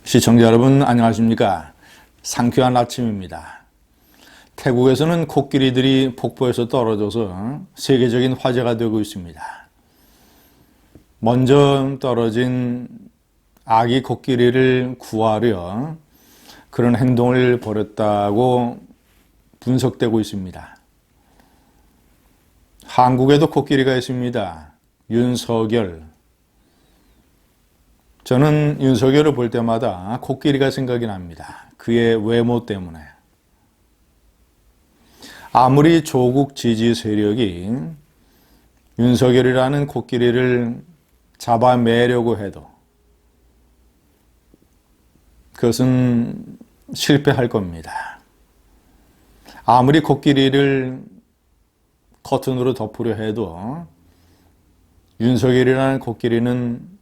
시청자 여러분 안녕하십니까? 상쾌한 아침입니다. 태국에서는 코끼리들이 폭포에서 떨어져서 세계적인 화제가 되고 있습니다. 먼저 떨어진 아기 코끼리를 구하려 그런 행동을 벌였다고 분석되고 있습니다. 한국에도 코끼리가 있습니다. 윤석열. 저는 윤석열을 볼 때마다 코끼리가 생각이 납니다. 그의 외모 때문에. 아무리 조국 지지 세력이 윤석열이라는 코끼리를 잡아매려고 해도 그것은 실패할 겁니다. 아무리 코끼리를 커튼으로 덮으려 해도 윤석열이라는 코끼리는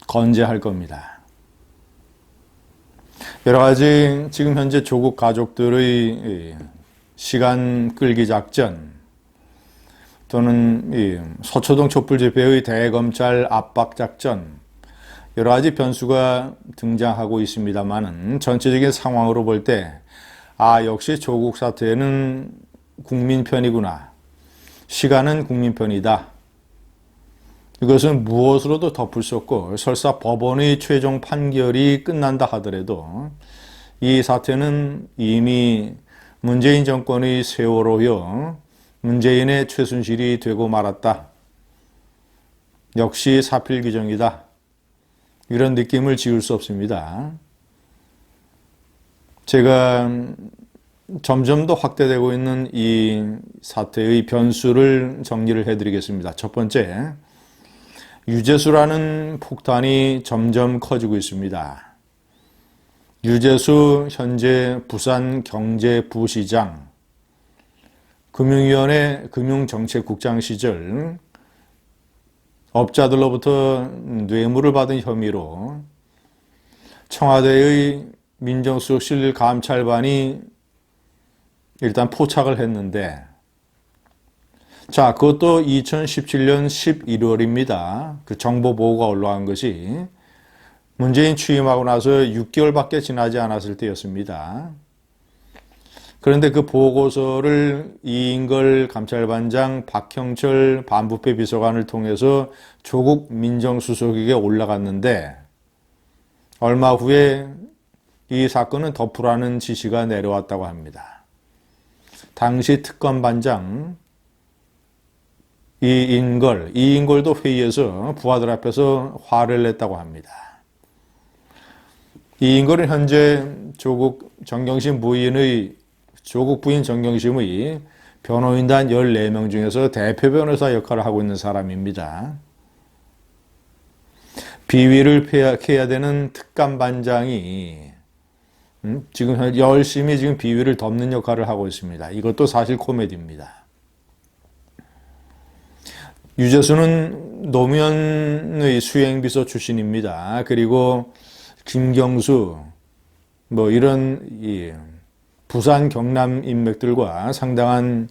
건재할 겁니다. 여러 가지 지금 현재 조국 가족들의 시간 끌기 작전 또는 서초동 촛불 집회의 대검찰 압박 작전 여러 가지 변수가 등장하고 있습니다만은 전체적인 상황으로 볼 때 역시 조국 사태는 국민 편이구나. 시간은 국민 편이다. 이것은 무엇으로도 덮을 수 없고 설사 법원의 최종 판결이 끝난다 하더라도 이 사태는 이미 문재인 정권의 세월호요, 문재인의 최순실이 되고 말았다. 역시 사필 규정이다. 이런 느낌을 지울 수 없습니다. 제가 점점 더 확대되고 있는 이 사태의 변수를 정리를 해드리겠습니다. 첫 번째, 유재수라는 폭탄이 점점 커지고 있습니다. 유재수 현재 부산경제부시장, 금융위원회 금융정책국장 시절 업자들로부터 뇌물을 받은 혐의로 청와대의 민정수석실 감찰반이 일단 포착을 했는데 그것도 2017년 11월입니다. 그 정보 보고가 올라간 것이 문재인 취임하고 나서 6개월밖에 지나지 않았을 때였습니다. 그런데 그 보고서를 이인걸 감찰반장, 박형철 반부패 비서관을 통해서 조국 민정수석에게 올라갔는데 얼마 후에 이 사건은 덮으라는 지시가 내려왔다고 합니다. 당시 특검반장 이인걸도 회의에서 부하들 앞에서 화를 냈다고 합니다. 이인걸은 현재 조국 부인 정경심의 변호인단 14명 중에서 대표 변호사 역할을 하고 있는 사람입니다. 비위를 피해야 되는 특감반장이 지금 열심히 비위를 덮는 역할을 하고 있습니다. 이것도 사실 코미디입니다. 유재수는 노무현의 수행비서 출신입니다. 그리고 김경수 이런 부산 경남 인맥들과 상당한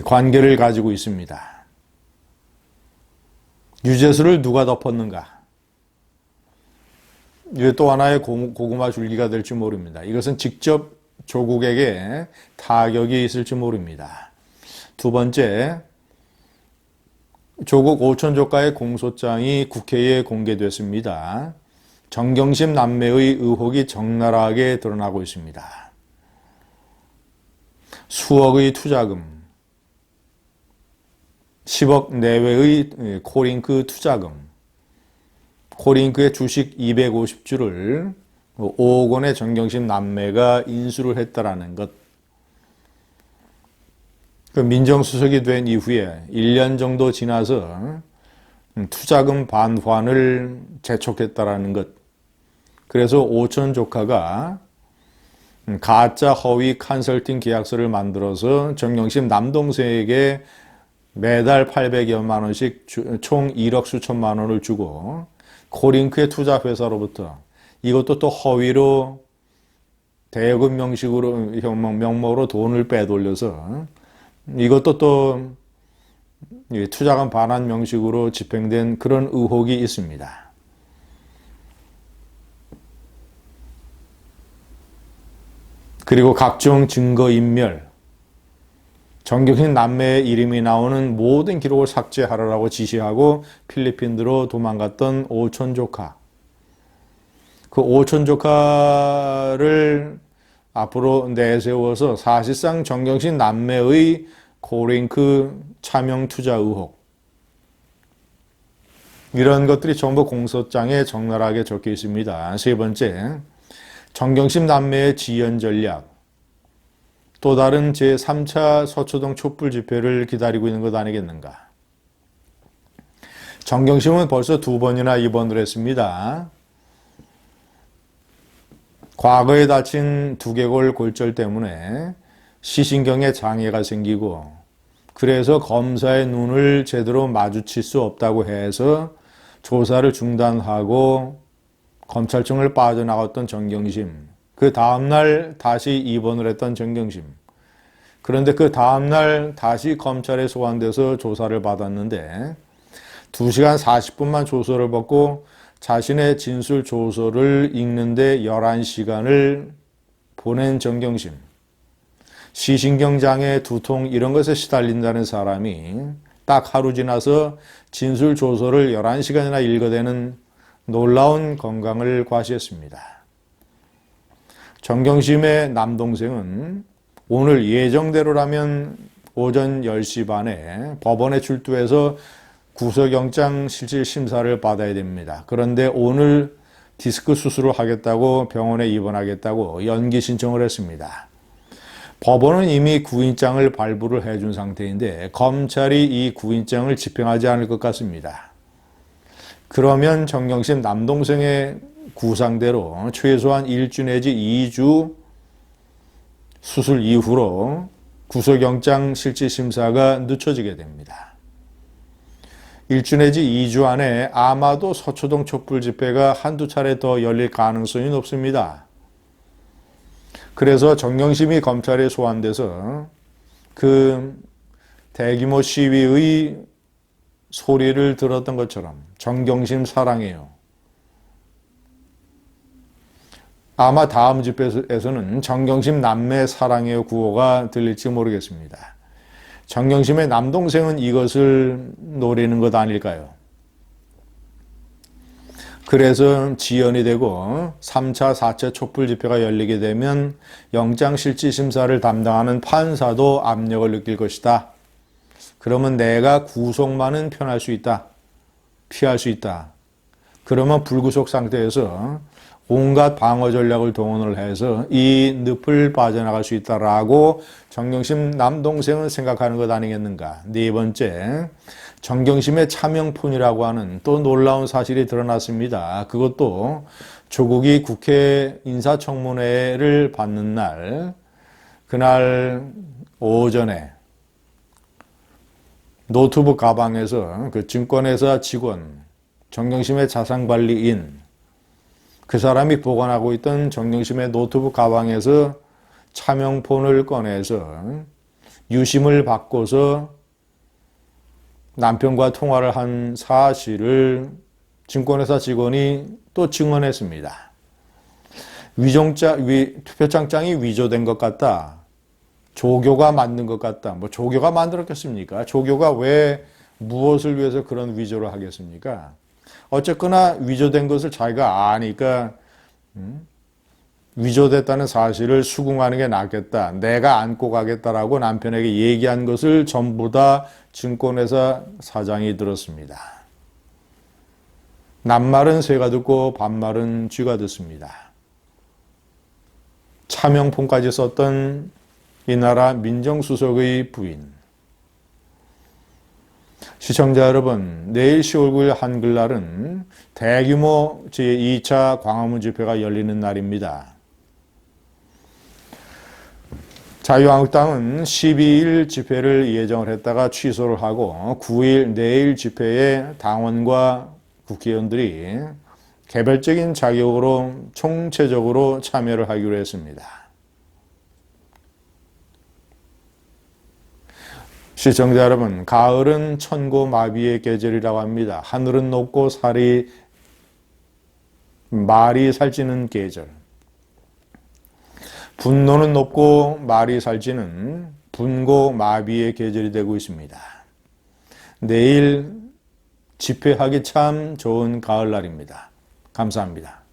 관계를 가지고 있습니다. 유재수를 누가 덮었는가? 이게 또 하나의 고구마 줄기가 될지 모릅니다. 이것은 직접 조국에게 타격이 있을지 모릅니다. 두 번째, 조국 오천조카의 공소장이 국회에 공개됐습니다. 정경심 남매의 의혹이 적나라하게 드러나고 있습니다. 수억의 투자금, 10억 내외의 코링크 투자금, 코링크의 주식 250주를 5억 원의 정경심 남매가 인수를 했다라는 것. 그 민정수석이 된 이후에 1년 정도 지나서 투자금 반환을 재촉했다라는 것. 그래서 오천 조카가 가짜 허위 컨설팅 계약서를 만들어서 정경심 남동생에게 매달 800여만 원씩 총 1억 수천만 원을 주고 코링크의 투자회사로부터 이것도 또 허위로 대여금 명목으로 돈을 빼돌려서 이것도 또 투자금 반환 명식으로 집행된 그런 의혹이 있습니다. 그리고 각종 증거인멸, 정경심 남매의 이름이 나오는 모든 기록을 삭제하라고 지시하고 필리핀으로 도망갔던 오촌 조카. 그 오촌 조카를 앞으로 내세워서 사실상 정경심 남매의 고랭크 차명 투자 의혹. 이런 것들이 전부 공소장에 적나라하게 적혀 있습니다. 세 번째, 정경심 남매의 지연 전략. 또 다른 제3차 서초동 촛불 집회를 기다리고 있는 것 아니겠는가. 정경심은 벌써 2번이나 입원을 했습니다. 과거에 다친 두개골 골절 때문에 시신경에 장애가 생기고 그래서 검사의 눈을 제대로 마주칠 수 없다고 해서 조사를 중단하고 검찰청을 빠져나갔던 정경심. 그 다음날 다시 입원을 했던 정경심. 그런데 그 다음날 다시 검찰에 소환돼서 조사를 받았는데 2시간 40분만 조서를 받고 자신의 진술 조서를 읽는데 11시간을 보낸 정경심. 시신경 장애, 두통 이런 것에 시달린다는 사람이 딱 하루 지나서 진술 조서를 11시간이나 읽어대는 놀라운 건강을 과시했습니다. 정경심의 남동생은 오늘 예정대로라면 오전 10시 반에 법원에 출두해서 구속영장 실질 심사를 받아야 됩니다. 그런데 오늘 디스크 수술을 하겠다고 병원에 입원하겠다고 연기 신청을 했습니다. 법원은 이미 구인장을 발부를 해준 상태인데 검찰이 이 구인장을 집행하지 않을 것 같습니다. 그러면 정경심 남동생의 구상대로 최소한 1주 내지 2주 수술 이후로 구속영장 실질심사가 늦춰지게 됩니다. 1주 내지 2주 안에 아마도 서초동 촛불 집회가 한두 차례 더 열릴 가능성이 높습니다. 그래서 정경심이 검찰에 소환돼서 그 대규모 시위의 소리를 들었던 것처럼 정경심 사랑해요. 아마 다음 집회에서는 정경심 남매 사랑해요 구호가 들릴지 모르겠습니다. 정경심의 남동생은 이것을 노리는 것 아닐까요? 그래서 지연이 되고 3차, 4차 촛불 집회가 열리게 되면 영장실질심사를 담당하는 판사도 압력을 느낄 것이다. 그러면 내가 구속만은 편할 수 있다. 피할 수 있다. 그러면 불구속 상태에서 온갖 방어 전략을 동원을 해서 이 늪을 빠져나갈 수 있다라고 정경심 남동생은 생각하는 것 아니겠는가. 네 번째, 정경심의 차명폰이라고 하는 또 놀라운 사실이 드러났습니다. 그것도 조국이 국회 인사청문회를 받는 날, 그날 오전에 노트북 가방에서 그 증권회사 직원, 정경심의 자산관리인, 그 사람이 보관하고 있던 정경심의 노트북 가방에서 차명폰을 꺼내서 유심을 바꿔서 남편과 통화를 한 사실을 증권회사 직원이 또 증언했습니다. 투표장장이 위조된 것 같다. 조교가 만든 것 같다. 뭐 조교가 만들었겠습니까? 조교가 왜 무엇을 위해서 그런 위조를 하겠습니까? 어쨌거나 위조된 것을 자기가 아니까 위조됐다는 사실을 수긍하는 게 낫겠다. 내가 안고 가겠다라고 남편에게 얘기한 것을 전부 다 증권회사 사장이 들었습니다. 낱말은 새가 듣고 반말은 쥐가 듣습니다. 차명폰까지 썼던 이 나라 민정수석의 부인. 시청자 여러분, 내일 10월 9일 한글날은 대규모 제2차 광화문 집회가 열리는 날입니다. 자유한국당은 12일 집회를 예정을 했다가 취소를 하고 9일 내일 집회에 당원과 국회의원들이 개별적인 자격으로 총체적으로 참여를 하기로 했습니다. 시청자 여러분, 가을은 천고마비의 계절이라고 합니다. 하늘은 높고 말이 살찌는 계절. 분노는 높고 말이 살찌는 분고마비의 계절이 되고 있습니다. 내일 집회하기 참 좋은 가을날입니다. 감사합니다.